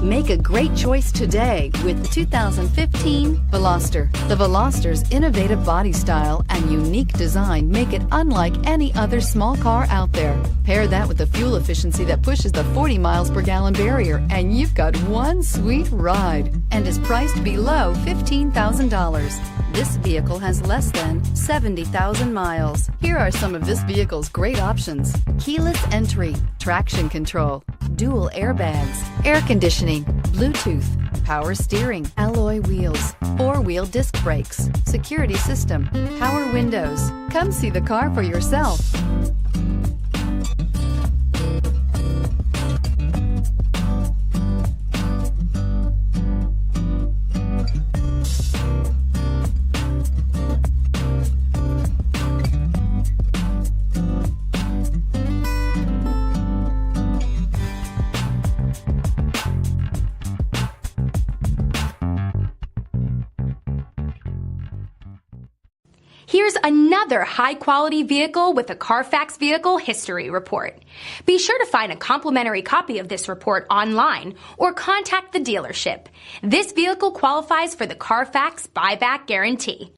Make a great choice today with the 2015 Veloster. The Veloster's innovative body style and unique design make it unlike any other small car out there. Pair that with the fuel efficiency that pushes the 40 miles per gallon barrier, and you've got one sweet ride, and is priced below $15,000. This vehicle has less than 70,000 miles. Here are some of this vehicle's great options: keyless entry, traction control, dual airbags, air conditioning, Bluetooth, power steering, alloy wheels, four-wheel disc brakes, security system, power windows. Come see the car for yourself. Here's another high-quality vehicle with a Carfax Vehicle History Report. Be sure to find a complimentary copy of this report online or contact the dealership. This vehicle qualifies for the Carfax Buyback Guarantee.